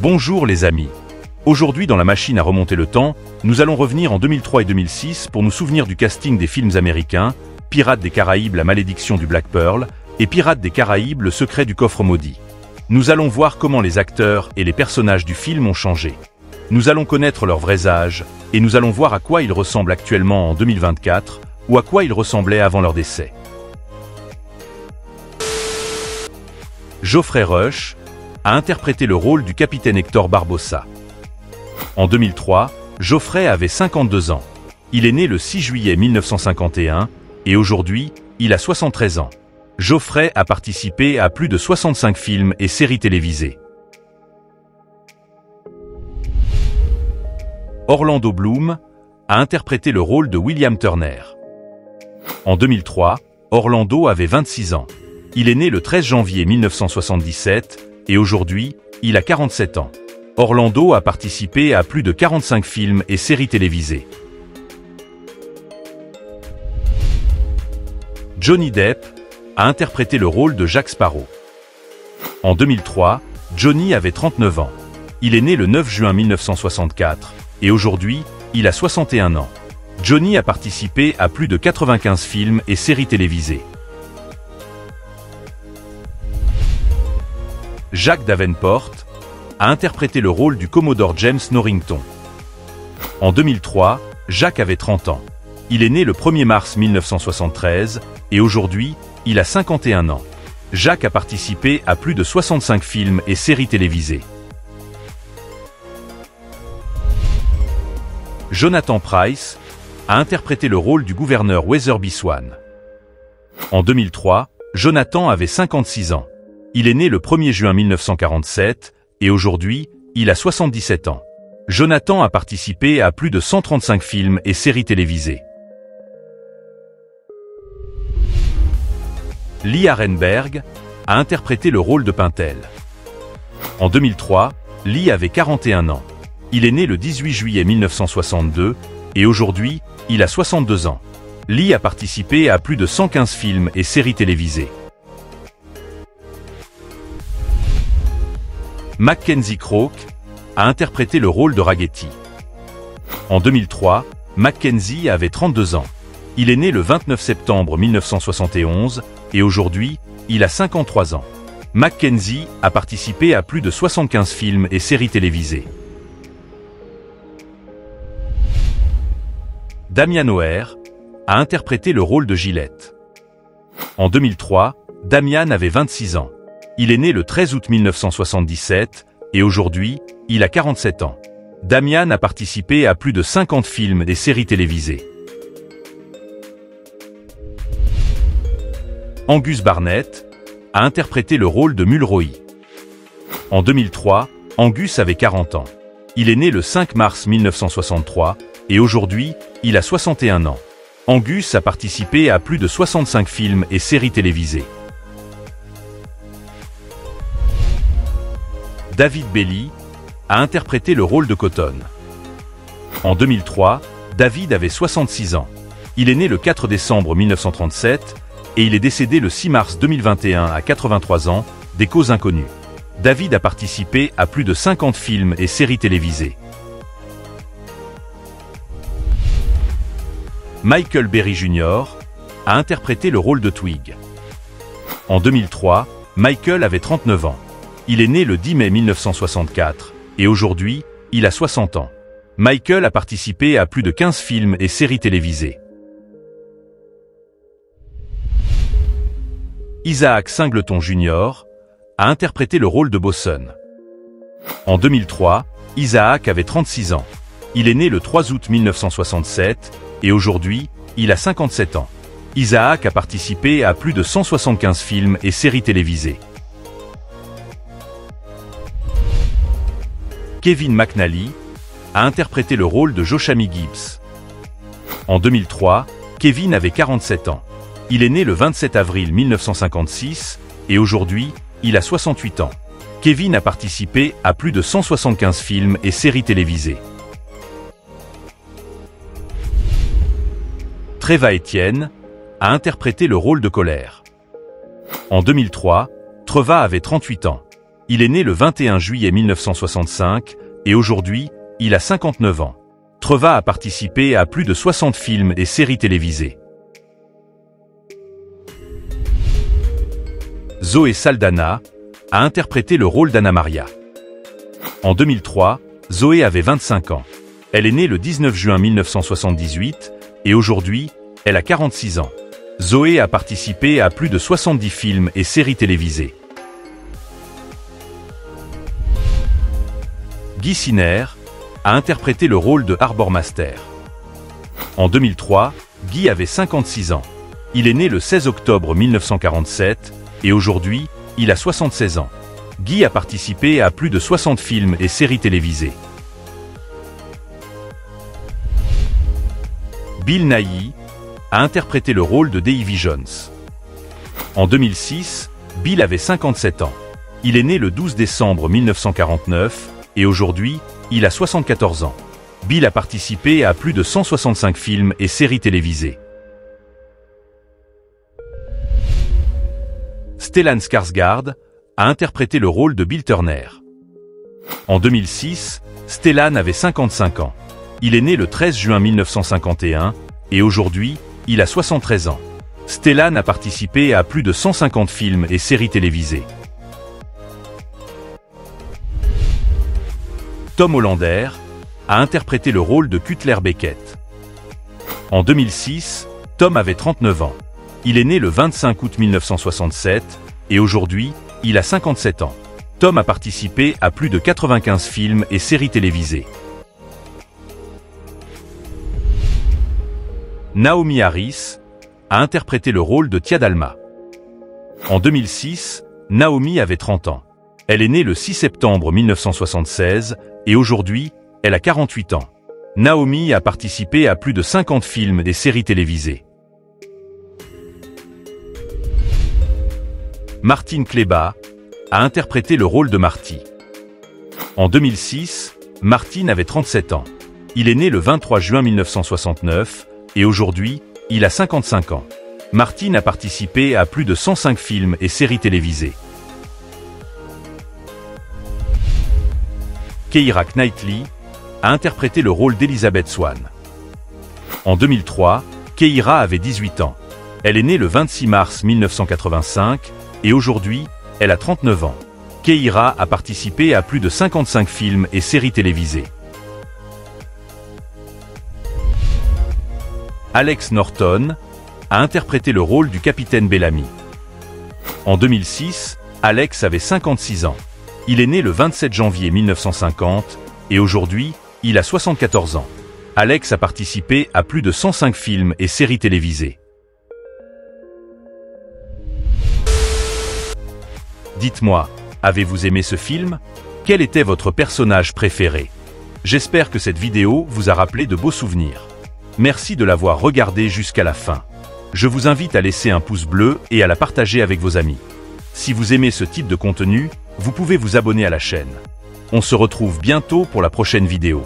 Bonjour les amis. Aujourd'hui dans la machine à remonter le temps, nous allons revenir en 2003 et 2006 pour nous souvenir du casting des films américains, Pirates des Caraïbes, La Malédiction du Black Pearl, et Pirates des Caraïbes, Le Secret du Coffre Maudit. Nous allons voir comment les acteurs et les personnages du film ont changé. Nous allons connaître leurs vrais âges, et nous allons voir à quoi ils ressemblent actuellement en 2024, ou à quoi ils ressemblaient avant leur décès. Geoffrey Rush a interprété le rôle du capitaine Hector Barbossa. En 2003, Geoffrey avait 52 ans. Il est né le 6 juillet 1951 et aujourd'hui, il a 73 ans. Geoffrey a participé à plus de 65 films et séries télévisées. Orlando Bloom a interprété le rôle de William Turner. En 2003, Orlando avait 26 ans. Il est né le 13 janvier 1977 et aujourd'hui, il a 47 ans. Orlando a participé à plus de 45 films et séries télévisées. Johnny Depp a interprété le rôle de Jack Sparrow. En 2003, Johnny avait 39 ans. Il est né le 9 juin 1964 et aujourd'hui, il a 61 ans. Johnny a participé à plus de 95 films et séries télévisées. Jack Davenport a interprété le rôle du Commodore James Norrington. En 2003, Jack avait 30 ans. Il est né le 1er mars 1973 et aujourd'hui, il a 51 ans. Jack a participé à plus de 65 films et séries télévisées. Jonathan Pryce a interprété le rôle du gouverneur Weatherby Swan. En 2003, Jonathan avait 56 ans. Il est né le 1er juin 1947 et aujourd'hui, il a 77 ans. Jonathan a participé à plus de 135 films et séries télévisées. Lee Arenberg a interprété le rôle de Pintel. En 2003, Lee avait 41 ans. Il est né le 18 juillet 1962 et aujourd'hui, il a 62 ans. Lee a participé à plus de 115 films et séries télévisées. Mackenzie Crook a interprété le rôle de Raggety. En 2003, Mackenzie avait 32 ans. Il est né le 29 septembre 1971 et aujourd'hui, il a 53 ans. Mackenzie a participé à plus de 75 films et séries télévisées. Damian O'Hare a interprété le rôle de Gillette. En 2003, Damian avait 26 ans. Il est né le 13 août 1977 et aujourd'hui, il a 47 ans. Damian a participé à plus de 50 films et séries télévisées. Angus Barnett a interprété le rôle de Mulroy. En 2003, Angus avait 40 ans. Il est né le 5 mars 1963 et aujourd'hui, il a 61 ans. Angus a participé à plus de 65 films et séries télévisées. David Bailey a interprété le rôle de Cotton. En 2003, David avait 66 ans. Il est né le 4 décembre 1937 et il est décédé le 6 mars 2021 à 83 ans, des causes inconnues. David a participé à plus de 50 films et séries télévisées. Michael Berry Jr. a interprété le rôle de Twig. En 2003, Michael avait 39 ans. Il est né le 10 mai 1964 et aujourd'hui, il a 60 ans. Michael a participé à plus de 15 films et séries télévisées. Isaac Singleton Jr. a interprété le rôle de Bosson. En 2003, Isaac avait 36 ans. Il est né le 3 août 1967 et aujourd'hui, il a 57 ans. Isaac a participé à plus de 175 films et séries télévisées. Kevin McNally a interprété le rôle de Joshami Gibbs. En 2003, Kevin avait 47 ans. Il est né le 27 avril 1956 et aujourd'hui, il a 68 ans. Kevin a participé à plus de 175 films et séries télévisées. Treva Etienne a interprété le rôle de Colère. En 2003, Treva avait 38 ans. Il est né le 21 juillet 1965 et aujourd'hui, il a 59 ans. Treva a participé à plus de 60 films et séries télévisées. Zoé Saldana a interprété le rôle d'Anna Maria. En 2003, Zoé avait 25 ans. Elle est née le 19 juin 1978 et aujourd'hui, elle a 46 ans. Zoé a participé à plus de 70 films et séries télévisées. Guy Sinner a interprété le rôle de Harbor Master. En 2003, Guy avait 56 ans. Il est né le 16 octobre 1947 et aujourd'hui, il a 76 ans. Guy a participé à plus de 60 films et séries télévisées. Bill Nighy a interprété le rôle de Davy Jones. En 2006, Bill avait 57 ans. Il est né le 12 décembre 1949 et aujourd'hui, il a 74 ans. Bill a participé à plus de 165 films et séries télévisées. Stellan Skarsgård a interprété le rôle de Bill Turner. En 2006, Stellan avait 55 ans. Il est né le 13 juin 1951 et aujourd'hui, il a 73 ans. Stellan a participé à plus de 150 films et séries télévisées. Tom Hollander a interprété le rôle de Cutler Beckett. En 2006, Tom avait 39 ans. Il est né le 25 août 1967 et aujourd'hui, il a 57 ans. Tom a participé à plus de 95 films et séries télévisées. Naomie Harris a interprété le rôle de Tia Dalma. En 2006, Naomie avait 30 ans. Elle est née le 6 septembre 1976 et aujourd'hui, elle a 48 ans. Naomie a participé à plus de 50 films et séries télévisées. Martine Kleba a interprété le rôle de Marty. En 2006, Martine avait 37 ans. Il est né le 23 juin 1969 et aujourd'hui, il a 55 ans. Martine a participé à plus de 105 films et séries télévisées. Keira Knightley a interprété le rôle d'Elizabeth Swann. En 2003, Keira avait 18 ans. Elle est née le 26 mars 1985 et aujourd'hui, elle a 39 ans. Keira a participé à plus de 55 films et séries télévisées. Alex Norton a interprété le rôle du capitaine Bellamy. En 2006, Alex avait 56 ans. Il est né le 27 janvier 1950 et aujourd'hui, il a 74 ans. Alex a participé à plus de 105 films et séries télévisées. Dites-moi, avez-vous aimé ce film? Quel était votre personnage préféré? J'espère que cette vidéo vous a rappelé de beaux souvenirs. Merci de l'avoir regardé jusqu'à la fin. Je vous invite à laisser un pouce bleu et à la partager avec vos amis. Si vous aimez ce type de contenu, vous pouvez vous abonner à la chaîne. On se retrouve bientôt pour la prochaine vidéo.